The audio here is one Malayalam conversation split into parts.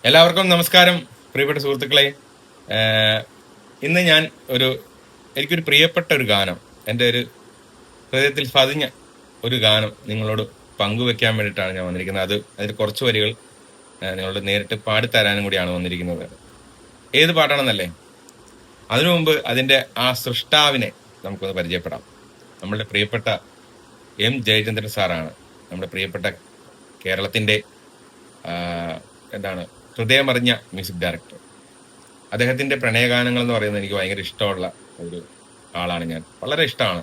എല്ലാവർക്കും നമസ്കാരം, പ്രിയപ്പെട്ട സുഹൃത്തുക്കളെ. ഇന്ന് ഞാൻ എനിക്കൊരു പ്രിയപ്പെട്ട ഒരു ഗാനം, എൻ്റെ ഒരു ഹൃദയത്തിൽ പതിഞ്ഞ ഒരു ഗാനം നിങ്ങളോട് പങ്കുവെക്കാൻ വേണ്ടിയിട്ടാണ് ഞാൻ വന്നിരിക്കുന്നത്. അതിൽ കുറച്ച് വരികൾ നിങ്ങളോട് നേരിട്ട് പാടിത്തരാനും കൂടിയാണ് വന്നിരിക്കുന്നത്. ഏത് പാട്ടാണെന്നല്ലേ? അതിനു മുമ്പ് അതിൻ്റെ ആ സൃഷ്ടാവിനെ നമുക്കൊന്ന് പരിചയപ്പെടാം. നമ്മളുടെ പ്രിയപ്പെട്ട എം ജയചന്ദ്രൻ സാറാണ് നമ്മുടെ പ്രിയപ്പെട്ട കേരളത്തിൻ്റെ ഹൃദയമറിഞ്ഞ മ്യൂസിക് ഡയറക്ടർ. അദ്ദേഹത്തിന്റെ പ്രണയഗാനങ്ങൾ എന്ന് പറയുന്നത് എനിക്ക് ഭയങ്കര ഇഷ്ടമുള്ള ഒരു ആളാണ്. ഞാൻ വളരെ ഇഷ്ടമാണ്.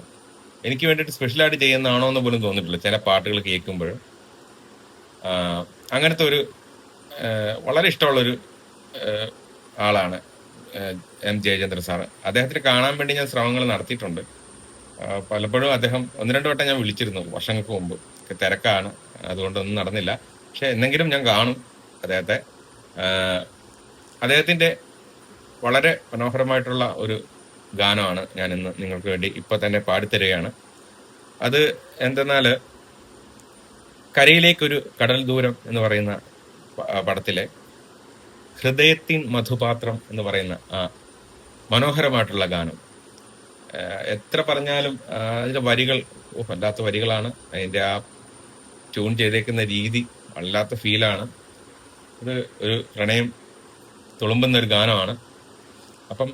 എനിക്ക് വേണ്ടിയിട്ട് സ്പെഷ്യലായിട്ട് ചെയ്യുന്നതാണോ എന്ന് പോലും തോന്നിയിട്ടില്ല ചില പാട്ടുകൾ കേൾക്കുമ്പോൾ. അങ്ങനത്തെ ഒരു വളരെ ഇഷ്ടമുള്ളൊരു ആളാണ് എം ജയചന്ദ്രൻ സാറ്. അദ്ദേഹത്തിന് കാണാൻ വേണ്ടി ഞാൻ ശ്രമങ്ങൾ നടത്തിയിട്ടുണ്ട്. പലപ്പോഴും അദ്ദേഹം 1-2 വട്ടം ഞാൻ വിളിച്ചിരുന്നു വർഷങ്ങൾക്ക് മുമ്പ്. തിരക്കാണ്, അതുകൊണ്ടൊന്നും നടന്നില്ല. പക്ഷെ എന്നെങ്കിലും ഞാൻ കാണും അദ്ദേഹത്തെ. അദ്ദേഹത്തിന്റെ വളരെ മനോഹരമായിട്ടുള്ള ഒരു ഗാനമാണ് ഞാൻ ഇന്ന് നിങ്ങൾക്ക് വേണ്ടി ഇപ്പൊ തന്നെ പാടിത്തരികയാണ്. അത് എന്തെന്നാൽ, കരയിലേക്കൊരു കടൽ ദൂരം എന്ന് പറയുന്ന പടത്തിലെ ഹൃദയത്തിൻ മധുപാത്രം എന്ന് പറയുന്ന ആ മനോഹരമായിട്ടുള്ള ഗാനം. എത്ര പറഞ്ഞാലും അതിന്റെ വരികൾ വല്ലാത്ത വരികളാണ്. അതിന്റെ ആ ട്യൂൺ ചെയ്തേക്കുന്ന രീതി വല്ലാത്ത ഫീലാണ്. ഇത് ഒരു പ്രണയം തുളുമ്പുന്ന ഒരു ഗാനമാണ്. അപ്പം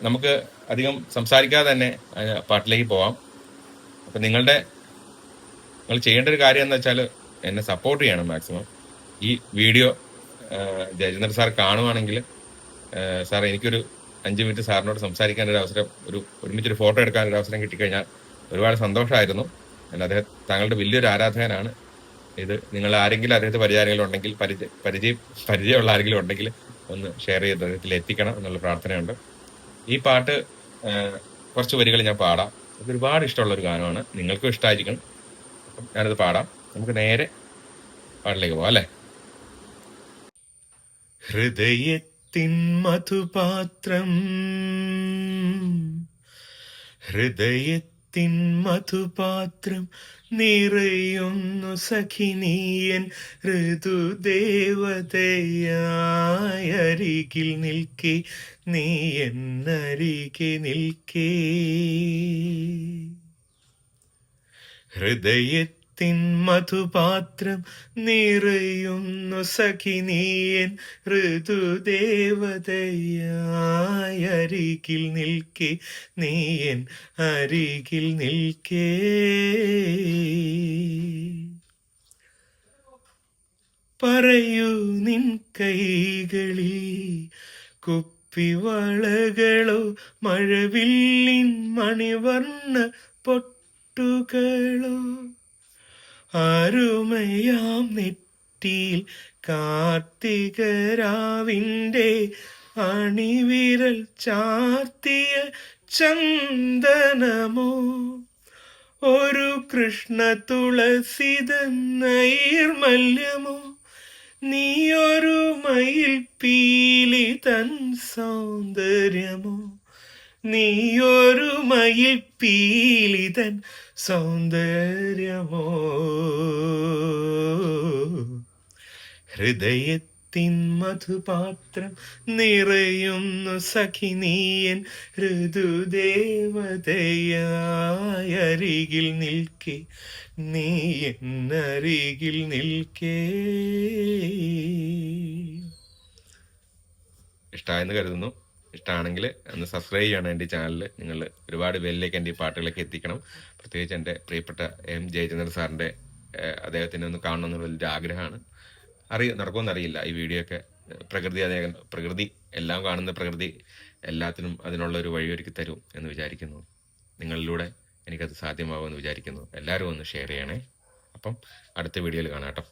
നമുക്ക് അധികം സംസാരിക്കാതെ തന്നെ പാട്ടിലേക്ക് പോവാം. അപ്പം നിങ്ങൾ ചെയ്യേണ്ട ഒരു കാര്യം എന്താ വെച്ചാൽ, എന്നെ സപ്പോർട്ട് ചെയ്യണം മാക്സിമം. ഈ വീഡിയോ ജയചന്ദ്രൻ സാർ കാണുവാണെങ്കിൽ, സാർ എനിക്കൊരു 5 മിനിറ്റ് സാറിനോട് സംസാരിക്കാൻ ഒരു അവസരം, ഒരുമിച്ചൊരു ഫോട്ടോ എടുക്കാൻ ഒരു അവസരം കിട്ടിക്കഴിഞ്ഞാൽ ഒരുപാട് സന്തോഷമായിരുന്നു. താങ്കളുടെ വലിയൊരു ആരാധകനാണ്. ഇത് നിങ്ങൾ ആരെങ്കിലും അദ്ദേഹത്തെ പരിചയമെങ്കിലും ഉണ്ടെങ്കിൽ, പരിചയമുള്ള ആരെങ്കിലും ഉണ്ടെങ്കിൽ ഒന്ന് ഷെയർ ചെയ്ത് അദ്ദേഹത്തിൽ എത്തിക്കണം എന്നുള്ള പ്രാർത്ഥനയുണ്ട്. ഈ പാട്ട് കുറച്ച് വരികൾ ഞാൻ പാടാം. ഇത് ഒരുപാട് ഇഷ്ടമുള്ള ഒരു ഗാനമാണ്, നിങ്ങൾക്കും ഇഷ്ടമായിരിക്കണം. അപ്പം ഞാനത് പാടാം. നമുക്ക് നേരെ പാട്ടിലേക്ക് പോവാം, അല്ലേ? ഹൃദയത്തിൻ മധുപാത്രം, ഹൃദയത്തിൻ മധുപാത്രം നിറയുന്നു സഖിനീയൻ ഋതുദേവതയായി അരികിൽ നിൽക്കേ, നീ എന്നരികെ നിൽക്കേ. ഹൃദയത്തിൻ മധുപാത്രം നിറയുന്നു സഖിനീയൻ ഋതുദേവതയായി അരികിൽ നിൽക്കേ, നീയൻ അരികിൽ നിൽക്കേ. പറയൂ നിൻ കൈകളിൽ കുപ്പിവളകളോ, മഴവില്ലിൻ മണിവർണ്ണ പൊട്ടുകളോ, അരുമയാം നെറ്റിയിൽ കാർത്തികരാവിൻ്റെ അണിവിരൽ ചാർത്തിയ ചന്ദനമോ, ഒരു കൃഷ്ണ തുളസിത നൈർമല്യമോ, നീയൊരു മയിൽ പീലി തൻ സൗന്ദര്യമോ, നീയൊരു മയിൽ പീലി തൻ സൗന്ദര്യമോ. ഹൃദയത്തിൻ മധുപാത്രം നിറയുന്നു സഖിനീയൻ ഋതുദേവതയായി അരികിൽ നിൽക്കേ, നീ എന്നരികിൽ നിൽക്കേ. ഇഷ്ടമായെന്ന് കരുതുന്നു. ഇഷ്ടമാണെങ്കിൽ ഒന്ന് സബ്സ്ക്രൈബ് ചെയ്യണം എൻ്റെ ചാനൽ. നിങ്ങൾ ഒരുപാട് പേരിലേക്ക് എൻ്റെ ഈ പാട്ടുകളൊക്കെ എത്തിക്കണം. പ്രത്യേകിച്ച് എൻ്റെ പ്രിയപ്പെട്ട എം ജയചന്ദ്രൻ സാറിൻ്റെ അദ്ദേഹത്തിനെ ഒന്ന് കാണണം എന്നുള്ളൊരു ആഗ്രഹമാണ്. നടക്കുമെന്ന് അറിയില്ല. ഈ വീഡിയോ ഒക്കെ പ്രകൃതി എല്ലാം കാണുന്ന പ്രകൃതി എല്ലാത്തിനും അതിനുള്ള ഒരു വഴിയൊരുക്കി തരും എന്ന് വിചാരിക്കുന്നു. നിങ്ങളിലൂടെ എനിക്കത് സാധ്യമാകുമെന്ന് വിചാരിക്കുന്നു. എല്ലാവരും ഒന്ന് ഷെയർ ചെയ്യണേ. അപ്പം അടുത്ത വീഡിയോയിൽ കാണാം കേട്ടോ.